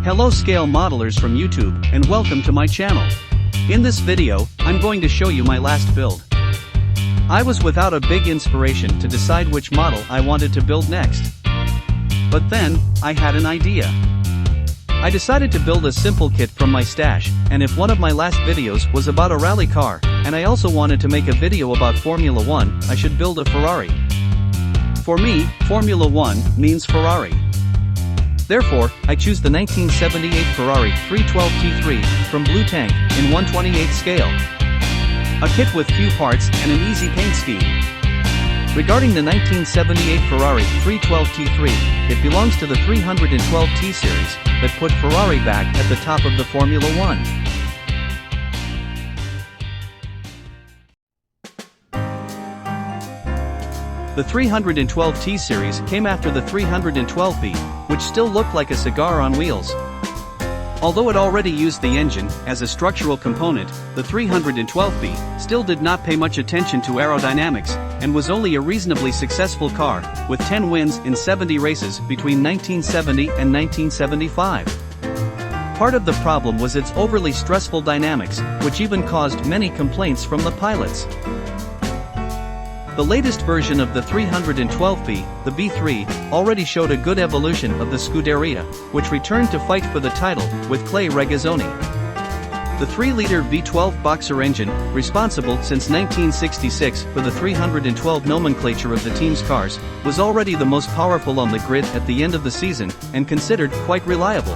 Hello scale modelers from YouTube, and welcome to my channel. In this video, I'm going to show you my last build. I was without a big inspiration to decide which model I wanted to build next. But then, I had an idea. I decided to build a simple kit from my stash, and if one of my last videos was about a rally car, and I also wanted to make a video about Formula 1, I should build a Ferrari. For me, Formula 1 means Ferrari. Therefore, I choose the 1978 Ferrari 312T3 from Blue Tank in 1/28 scale. A kit with few parts and an easy paint scheme. Regarding the 1978 Ferrari 312T3, it belongs to the 312T series that put Ferrari back at the top of the Formula 1. The 312T series came after the 312B, which still looked like a cigar on wheels. Although it already used the engine as a structural component, the 312B still did not pay much attention to aerodynamics, and was only a reasonably successful car, with 10 wins in 70 races between 1970 and 1975. Part of the problem was its overly stressful dynamics, which even caused many complaints from the pilots. The latest version of the 312B, the B3, already showed a good evolution of the Scuderia, which returned to fight for the title, with Clay Regazzoni. The 3-liter V12 boxer engine, responsible since 1966 for the 312 nomenclature of the team's cars, was already the most powerful on the grid at the end of the season, and considered quite reliable.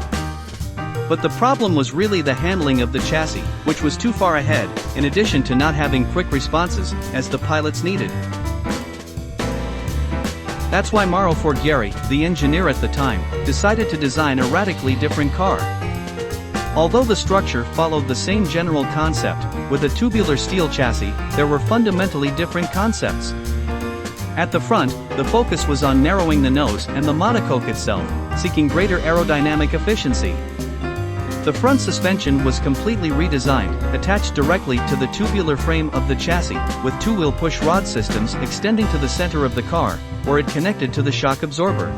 But the problem was really the handling of the chassis, which was too far ahead, in addition to not having quick responses, as the pilots needed. That's why Mauro Forghieri, the engineer at the time, decided to design a radically different car. Although the structure followed the same general concept, with a tubular steel chassis, there were fundamentally different concepts. At the front, the focus was on narrowing the nose and the monocoque itself, seeking greater aerodynamic efficiency. The front suspension was completely redesigned, attached directly to the tubular frame of the chassis, with two-wheel push rod systems extending to the center of the car, where it connected to the shock absorber.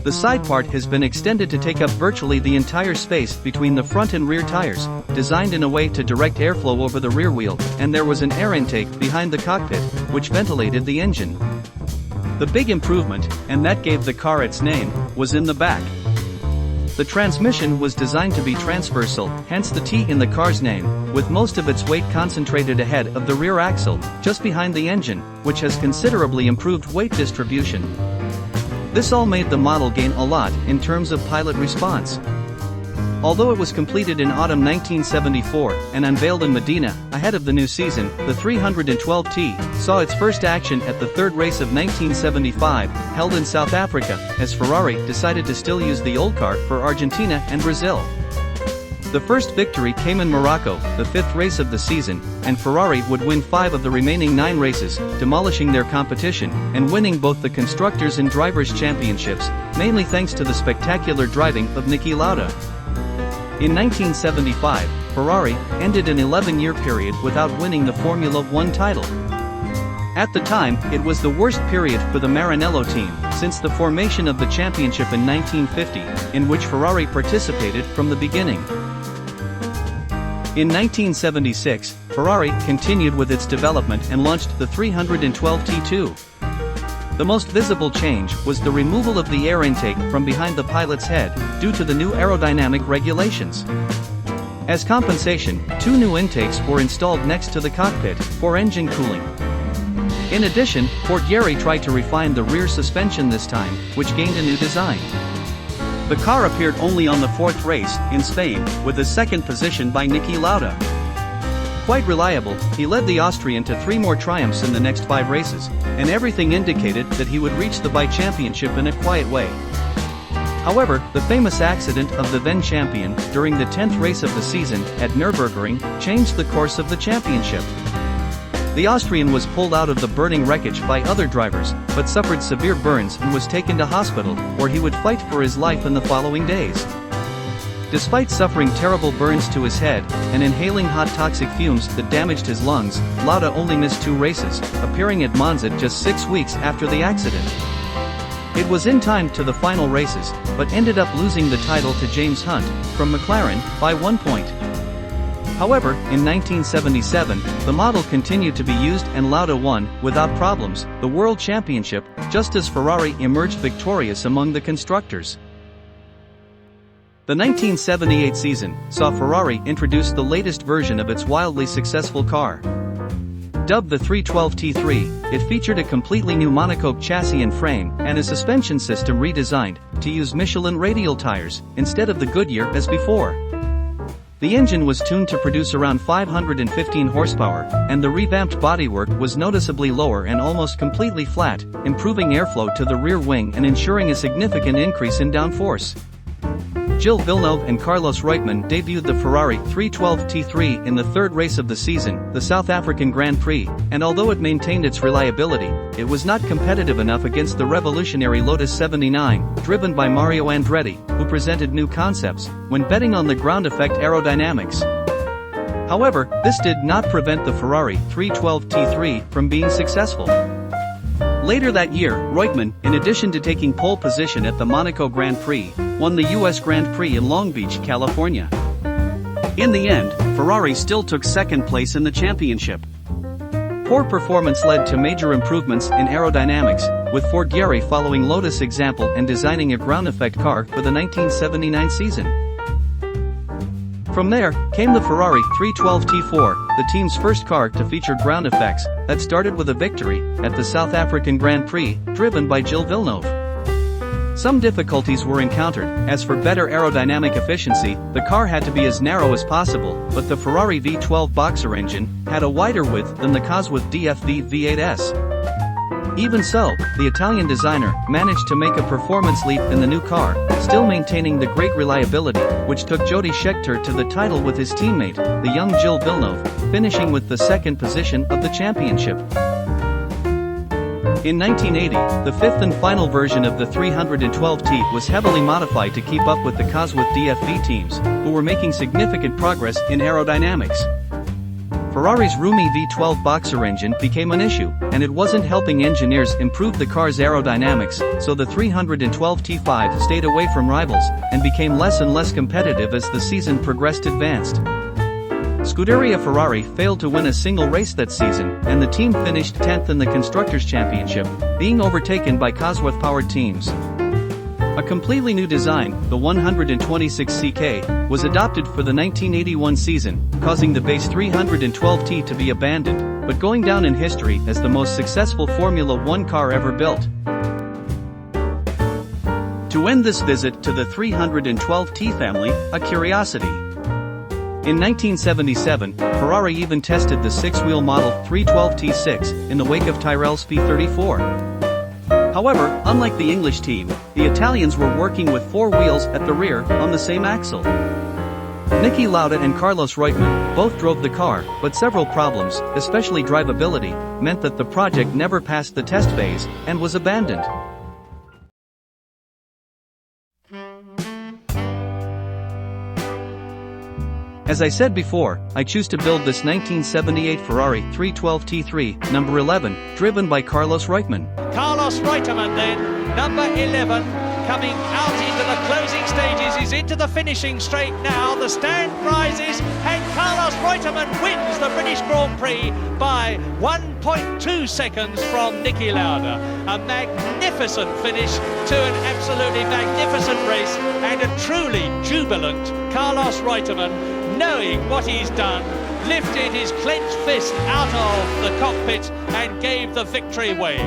The side part has been extended to take up virtually the entire space between the front and rear tires, designed in a way to direct airflow over the rear wheel, and there was an air intake behind the cockpit, which ventilated the engine. The big improvement, and that gave the car its name, was in the back. The transmission was designed to be transversal, hence the T in the car's name, with most of its weight concentrated ahead of the rear axle, just behind the engine, which has considerably improved weight distribution. This all made the model gain a lot in terms of pilot response. Although it was completed in autumn 1974 and unveiled in Medina ahead of the new season, the 312T saw its first action at the third race of 1975, held in South Africa, as Ferrari decided to still use the old car for Argentina and Brazil. The first victory came in Morocco, the fifth race of the season, and Ferrari would win 5 of the remaining 9 races, demolishing their competition, and winning both the Constructors' and Drivers' Championships, mainly thanks to the spectacular driving of Niki Lauda. In 1975, Ferrari ended an 11-year period without winning the Formula 1 title. At the time, it was the worst period for the Maranello team since the formation of the championship in 1950, in which Ferrari participated from the beginning. In 1976, Ferrari continued with its development and launched the 312T2. The most visible change was the removal of the air intake from behind the pilot's head, due to the new aerodynamic regulations. As compensation, 2 new intakes were installed next to the cockpit, for engine cooling. In addition, Forghieri tried to refine the rear suspension this time, which gained a new design. The car appeared only on the 4th race, in Spain, with a 2nd position by Niki Lauda. Quite reliable, he led the Austrian to 3 more triumphs in the next 5 races, and everything indicated that he would reach the bike championship in a quiet way. However, the famous accident of the then champion, during the 10th race of the season, at Nürburgring, changed the course of the championship. The Austrian was pulled out of the burning wreckage by other drivers, but suffered severe burns and was taken to hospital, where he would fight for his life in the following days. Despite suffering terrible burns to his head, and inhaling hot toxic fumes that damaged his lungs, Lauda only missed 2 races, appearing at Monza just 6 weeks after the accident. It was in time to the final races, but ended up losing the title to James Hunt, from McLaren, by 1 point. However, in 1977, the model continued to be used and Lauda won, without problems, the World Championship, just as Ferrari emerged victorious among the constructors. The 1978 season saw Ferrari introduce the latest version of its wildly successful car. Dubbed the 312 T3, it featured a completely new monocoque chassis and frame, and a suspension system redesigned to use Michelin radial tires, instead of the Goodyear as before. The engine was tuned to produce around 515 horsepower, and the revamped bodywork was noticeably lower and almost completely flat, improving airflow to the rear wing and ensuring a significant increase in downforce. Gilles Villeneuve and Carlos Reutemann debuted the Ferrari 312 T3 in the third race of the season, the South African Grand Prix, and although it maintained its reliability, it was not competitive enough against the revolutionary Lotus 79, driven by Mario Andretti, who presented new concepts when betting on the ground effect aerodynamics. However, this did not prevent the Ferrari 312 T3 from being successful. Later that year, Reutemann, in addition to taking pole position at the Monaco Grand Prix, won the US Grand Prix in Long Beach, California. In the end, Ferrari still took second place in the championship. Poor performance led to major improvements in aerodynamics, with Forgieri following Lotus' example and designing a ground effect car for the 1979 season. From there, came the Ferrari 312 T4, the team's first car to feature ground effects, that started with a victory at the South African Grand Prix, driven by Gilles Villeneuve. Some difficulties were encountered, as for better aerodynamic efficiency, the car had to be as narrow as possible, but the Ferrari V12 boxer engine had a wider width than the Cosworth DFV V8S. Even so, the Italian designer managed to make a performance leap in the new car, still maintaining the great reliability, which took Jody Scheckter to the title with his teammate, the young Gilles Villeneuve, finishing with the second position of the championship. In 1980, the fifth and final version of the 312T was heavily modified to keep up with the Cosworth DFV teams, who were making significant progress in aerodynamics. Ferrari's roomy V12 boxer engine became an issue, and it wasn't helping engineers improve the car's aerodynamics, so the 312 T5 stayed away from rivals, and became less and less competitive as the season advanced. Scuderia Ferrari failed to win a single race that season, and the team finished 10th in the Constructors' Championship, being overtaken by Cosworth-powered teams. A completely new design, the 126CK, was adopted for the 1981 season, causing the base 312T to be abandoned, but going down in history as the most successful Formula One car ever built. To end this visit to the 312T family, a curiosity. In 1977, Ferrari even tested the six-wheel model 312T6 in the wake of Tyrrell's P34. However, unlike the English team, the Italians were working with four wheels at the rear on the same axle. Niki Lauda and Carlos Reutemann both drove the car, but several problems, especially drivability, meant that the project never passed the test phase and was abandoned. As I said before, I choose to build this 1978 Ferrari 312 T3, number 11, driven by Carlos Reutemann. Carlos Reutemann then, number 11, coming out into the closing stages, is into the finishing straight now, the stand rises, and Carlos Reutemann wins the British Grand Prix by 1.2 seconds from Niki Lauda. A magnificent finish to an absolutely magnificent race, and a truly jubilant Carlos Reutemann, knowing what he's done, lifted his clenched fist out of the cockpit and gave the victory wave.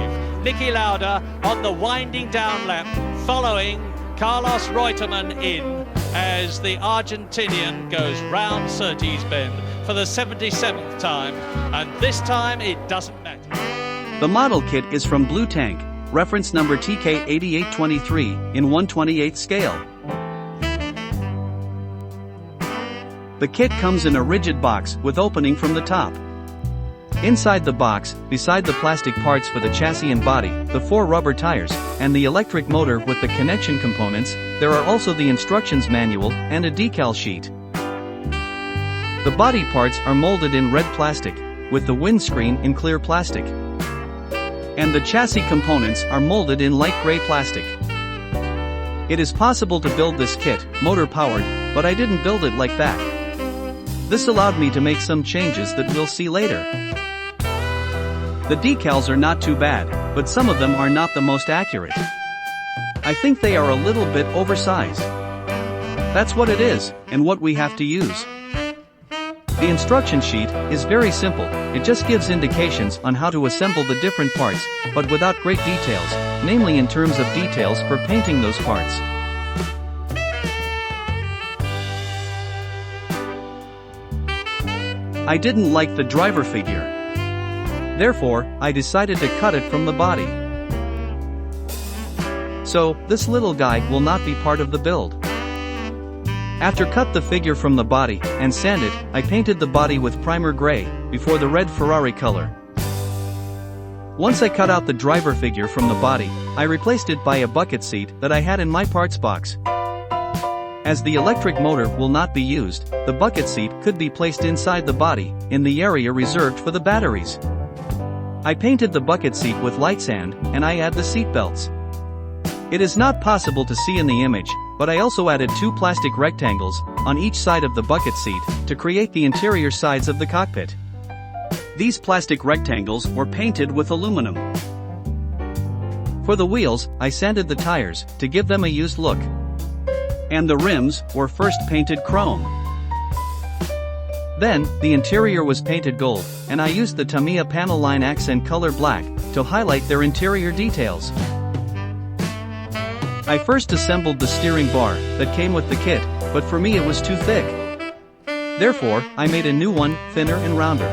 Niki Lauda on the winding down lap, following Carlos Reutemann in as the Argentinian goes round Surtees Bend for the 77th time, and this time it doesn't matter. The model kit is from Blue Tank, reference number TK-8823, in 1/28 scale. The kit comes in a rigid box with opening from the top. Inside the box, beside the plastic parts for the chassis and body, the four rubber tires, and the electric motor with the connection components, there are also the instructions manual and a decal sheet. The body parts are molded in red plastic, with the windscreen in clear plastic. And the chassis components are molded in light gray plastic. It is possible to build this kit, motor-powered, but I didn't build it like that. This allowed me to make some changes that we'll see later. The decals are not too bad, but some of them are not the most accurate. I think they are a little bit oversized. That's what it is, and what we have to use. The instruction sheet is very simple, it just gives indications on how to assemble the different parts, but without great details, namely in terms of details for painting those parts. I didn't like the driver figure. Therefore, I decided to cut it from the body. So, this little guy will not be part of the build. After cut the figure from the body and sand it, I painted the body with primer gray, before the red Ferrari color. Once I cut out the driver figure from the body, I replaced it by a bucket seat that I had in my parts box. As the electric motor will not be used, the bucket seat could be placed inside the body, in the area reserved for the batteries. I painted the bucket seat with light sand, and I add the seat belts. It is not possible to see in the image, but I also added 2 plastic rectangles on each side of the bucket seat to create the interior sides of the cockpit. These plastic rectangles were painted with aluminum. For the wheels, I sanded the tires to give them a used look. And the rims were first painted chrome. Then, the interior was painted gold, and I used the Tamiya panel line accent color black to highlight their interior details. I first assembled the steering bar that came with the kit, but for me it was too thick. Therefore, I made a new one, thinner and rounder.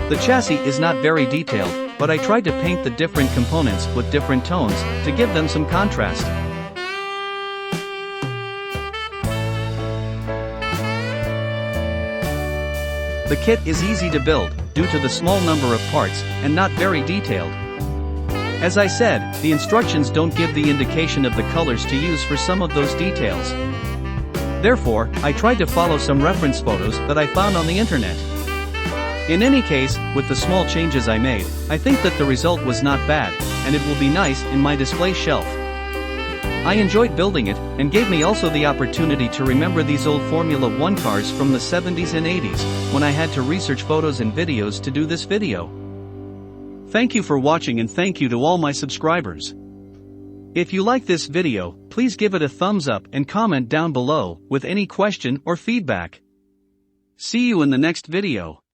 The chassis is not very detailed, but I tried to paint the different components with different tones to give them some contrast. The kit is easy to build, due to the small number of parts, and not very detailed. As I said, the instructions don't give the indication of the colors to use for some of those details. Therefore, I tried to follow some reference photos that I found on the internet. In any case, with the small changes I made, I think that the result was not bad, and it will be nice in my display shelf. I enjoyed building it, and gave me also the opportunity to remember these old Formula 1 cars from the 70s and 80s, when I had to research photos and videos to do this video. Thank you for watching, and thank you to all my subscribers. If you like this video, please give it a thumbs up and comment down below with any question or feedback. See you in the next video.